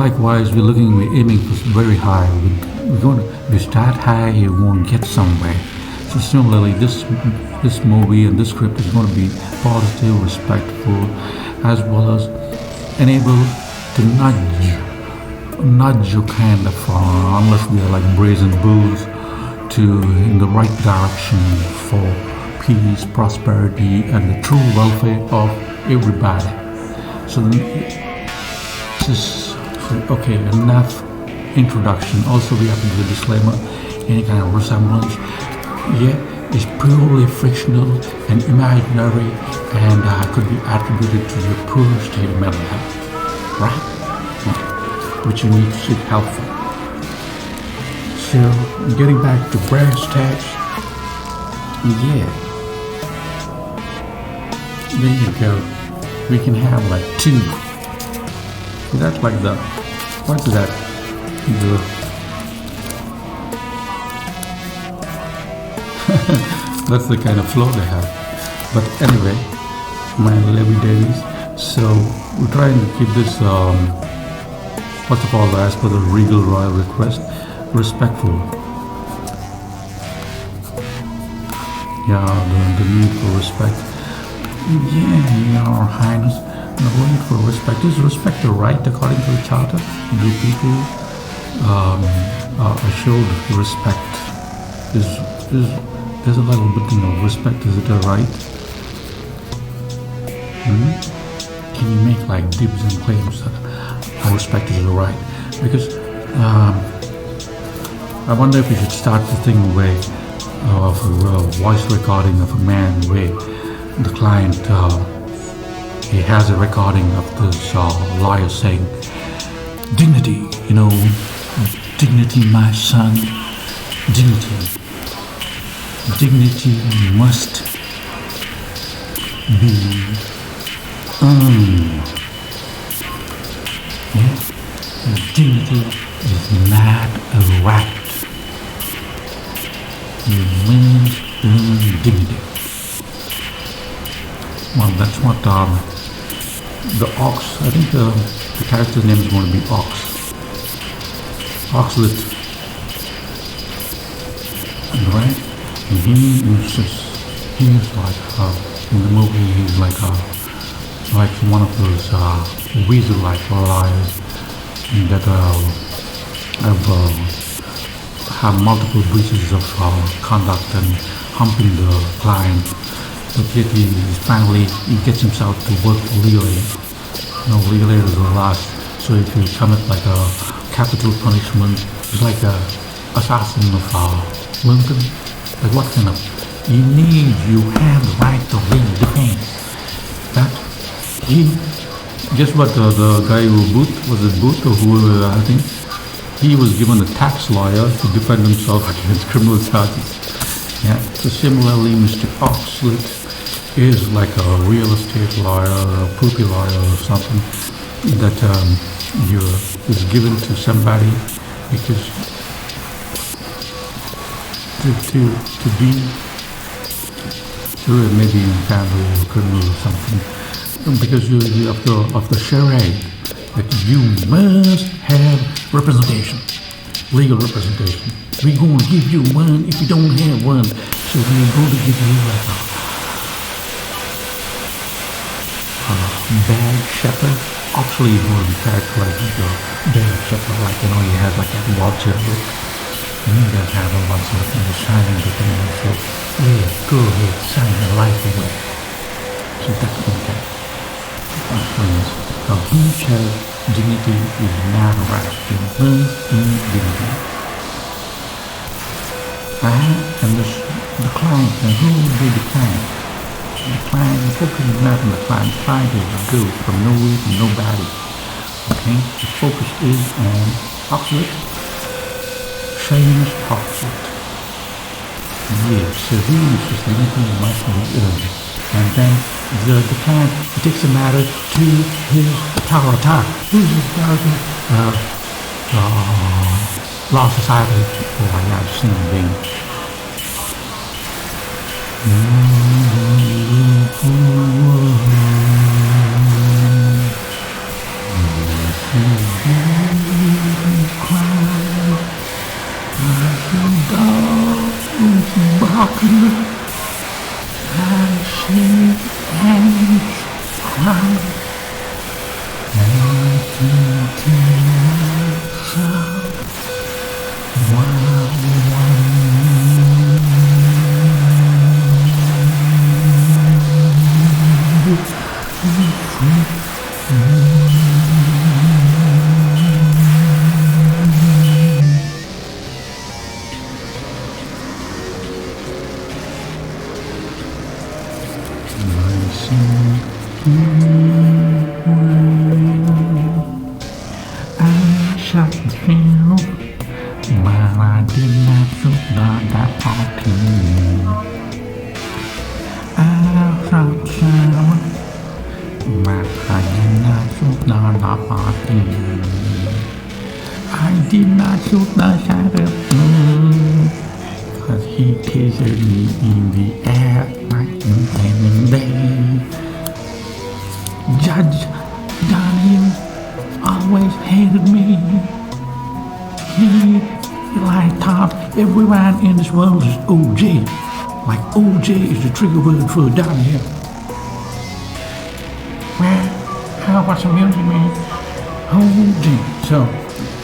likewise, we're aiming for very high. We start high, you won't get somewhere. So similarly, this movie and this script is going to be positive, respectful, as well as enable to nudge you kind of, unless we are like brazen bulls, to in the right direction for peace, prosperity, and the true welfare of everybody. So okay, enough introduction. Also, we have to do a disclaimer. Any kind of resemblance, is purely fictional and imaginary, and could be attributed to your poor state of mental health, right? Which you need to seek help for. So, getting back to brass tacks, there you go. We can have like two. So that's like the, what is that? That's the kind of flow they have. But anyway, my lovely days. So we're trying to keep this, first of all, as per the regal royal request, respectful. The need for respect. Your Highness, the need for respect is respect the right according to the charter. Do people are showed respect? There's a little bit of respect. Is it a right? Can you make like dibs and claims that respect is a right? Because I wonder if we should start the thing where of a voice recording of a man where the client he has a recording of this lawyer saying, dignity, dignity, my son, dignity must be earned. Dignity is not a right. You must earn dignity. Well, that's what the ox, I think the character's name is going to be Ox. Oxlet. Right? And he insists, he is like, in the movie, he's like one of those weasel-like liars that have multiple breaches of conduct and humping the client. But yet he gets himself to work legally. Legally is the last. So if you commit like a capital punishment, it's like a assassin of Lincoln. Like what kind of? You have the right to legal defense. That guess what? The guy who Booth or whoever, I think, he was given a tax lawyer to defend himself against criminal charges. So similarly, Mr. Oxley is like a real estate lawyer or a poopy lawyer or something that is given to somebody because to be maybe in family or criminal or something, because you of the charade that you must have representation, legal representation. We're going to give you one if you don't have one, so we're going to give you like a bad shepherd. Actually, you're going to be characterized as a bad shepherd, like you have like that watcher look. And you guys have a bunch of things shining the thing and say, go ahead, shine your life away. So that's okay. A huge dignity is not a right. You must earn dignity. And the client, and who will be the client? The client, the focus is not on the client. The client is good from nowhere to nobody. Okay? The focus is on Oxford. Shameless Oxford. So he is dignity must be earned. And then the client takes the matter to his authority. Who's his authority? Law Society, or I've seen being. and shake and cry. And I think to myself, I shot the film, but I did not shoot that party. I shot the sound, but I did not shoot that party. I did not shoot the shadow, cause he tasted me in the air night and day. Judge Donohue always hated me. He thought everyone in this world is OJ. Like OJ is the trigger word for Donohue. Well, how about some music, man? OJ. So,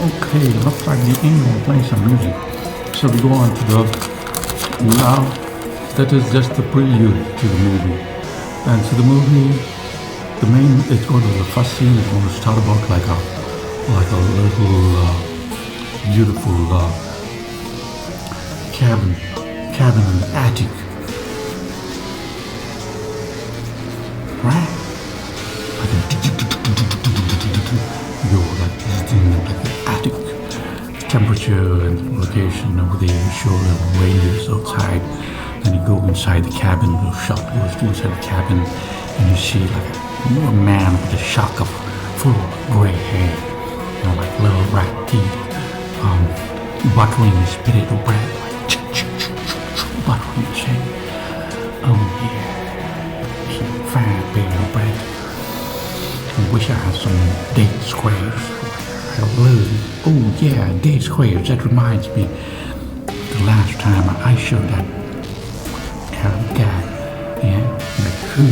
okay, looks like the end will play some music. So we go on to now. That is just the prelude to the movie. And so the movie, it's going to, the first scene is going to start about like a little beautiful cabin in the attic, right? Like the attic temperature and location over there. You show the rangers outside. Then you go inside the cabin. The shot goes to inside the cabin, and you see like a man with a shock of full gray hair, like little rat teeth, buttering his potato bread, like buttering his head. Oh yeah, some fine potato bread. I wish I had some date squares. I love. Oh yeah, date squares. That reminds me, the last time I showed that guy, yeah, like who,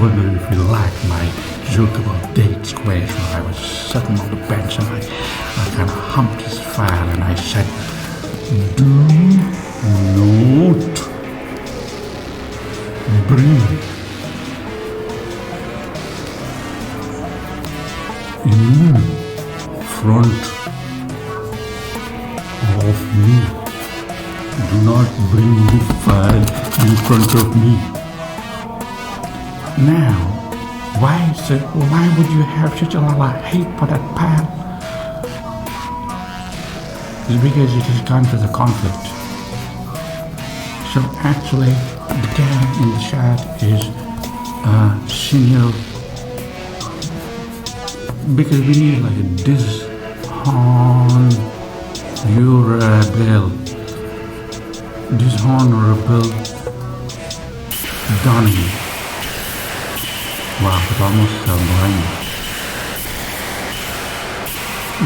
wonder if you like my joke about date squares when I was sitting on the bench and I kind of humped his file and I said, do not breathe in front of me. Do not bring the file in front of me. Now, why would you have such a lot of hate for that pal? It's because it has gone to the conflict. So actually, the guy in the shot is senior, because we need like a dishonorable Donohue. Wow, it almost sounds blind.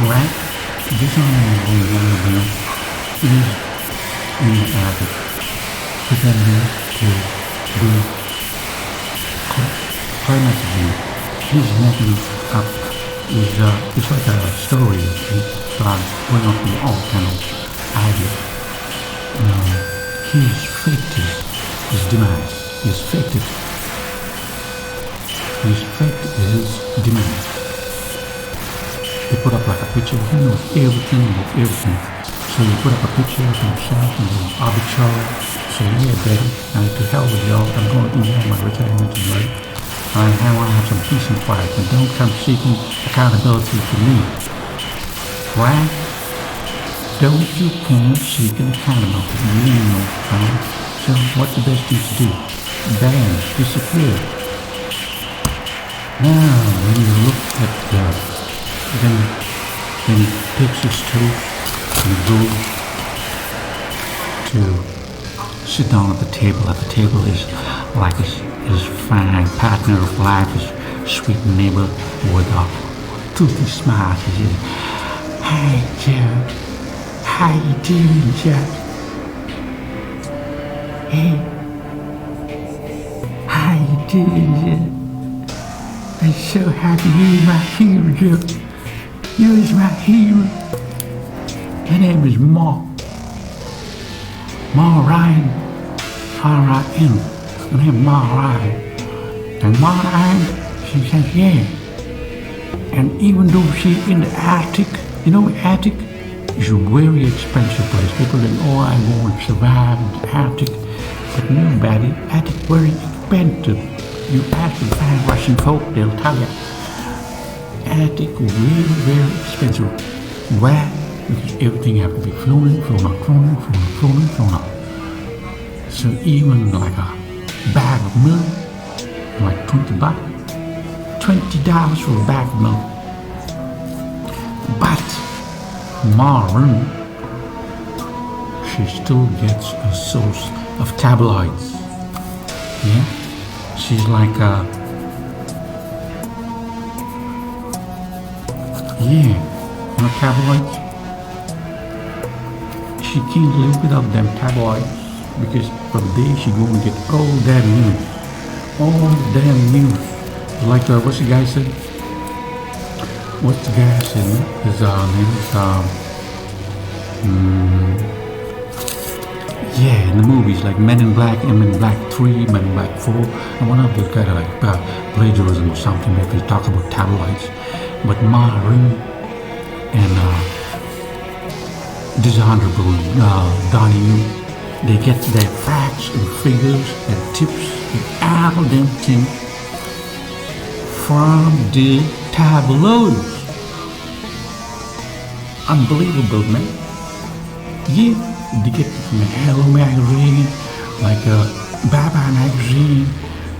Right? Dishonorable Donohue is in the attic, pretending to be climaxing. He's making up. It's like a story. So I'm going up with all kind of ideas. He's faked his demise. He's faked it. He's faked his demise. He put up like a picture. He knows everything about everything. So he put up a picture of himself and the arbitrary. Say, yeah, baby, and to hell with y'all. I'm going to enjoy my retirement tonight. I want to have some peace and quiet, and don't come seeking accountability to me. Right? Don't you come seeking accountability. You know, right? So what's the best thing to do? Bang, disappear. Now, when you look at then he takes his toast and goes to sit down at the table. At the table is like his fine partner of life, his sweet neighbor with a toothy smile. He says, "Hey, Joe, how you doing, Joe? Hey, how you doing, Joe? I'm so happy you're my hero, Joe. You're my hero. Her name is Ma. Ma Ryan. R-I-N. Her name is Ma Ryan. And Ma Ryan, she says, yeah. And even though she's in the attic, you know, attic is a very expensive place. People think, oh, I'm going to survive in the attic. But nobody, attic very expensive. You ask the fine Russian folk, they'll tell you. Attic really, very expensive. Why? Because everything has to be flown in, flown out, flown in, flown out, flown in, flown out. So even like a bag of milk, like $20 for a bag of milk. But Maureen, she still gets a source of tabloids. Yeah, she's like tabloids. She can't live without them tabloids because from there she gonna get all that news. All damn news. Like what's the guy said? What's the guy said? His name is in the movies like Men in Black, Men in Black 3, Men in Black 4, and one of those kind of like plagiarism or something if we talk about tabloids. But Maureen and dishonorable Donohue, they get their facts and figures and tips and all them things from the tabloids. Unbelievable, man. Yeah, they get it from the Hello magazine, like Bye Bye magazine,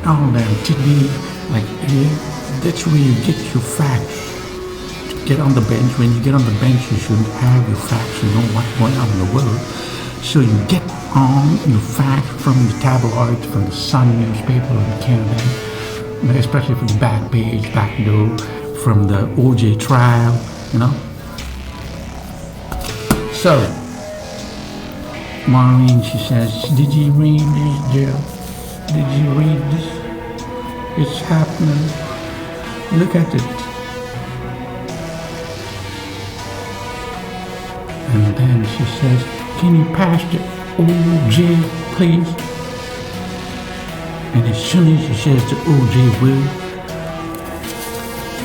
all them TV, like yeah, that's where you get your facts. To get on the bench, when you get on the bench, you should have your facts, you know what's going on in the world. So you get on your facts from the tabloids, from the Sun newspaper in Canada, especially from the back page, back door, from the OJ trial, you know. So, Maureen, she says, did you read this, Joe? Did you read this? It's happening. Look at it. And then she says, can you pass the OJ, please? And as soon as she says the OJ word,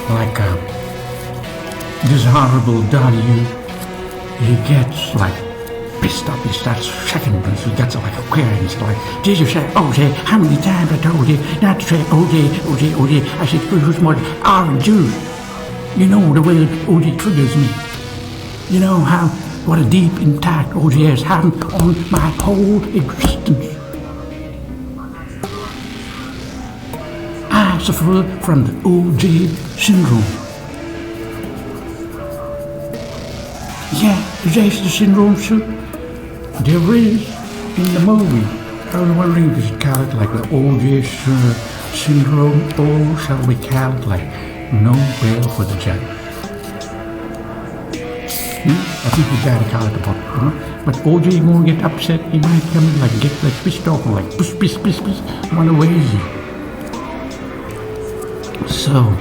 like dishonorable Donohue, he gets like pissed up, he starts shaking, and he gets like a query, and he's like, did you say OJ? How many times I told you not to say OJ, OJ, OJ? I said, who's more orange juice? You know the way OJ triggers me. You know what a deep impact OJ has had on my whole existence. I suffer from the OJ syndrome. Yeah, there's the syndrome, sir. There is in the movie. I was wondering if it's called like the OJ syndrome, or shall we call it like no bail for the judge? I think we gotta call it about, you know? But OJ won't get upset. He might come in like get like pissed off, like piss, run away. So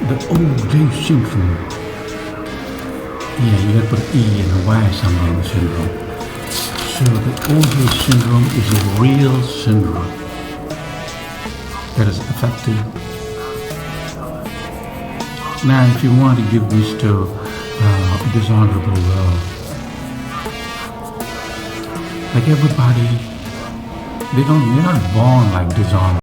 the OJ syndrome. Yeah, you gotta put an E and a Y somewhere in the syndrome. So the OJ syndrome is a real syndrome that is affected. Now, if you want to give Mr. Dishonorable, like everybody, they're not born like dishonorable.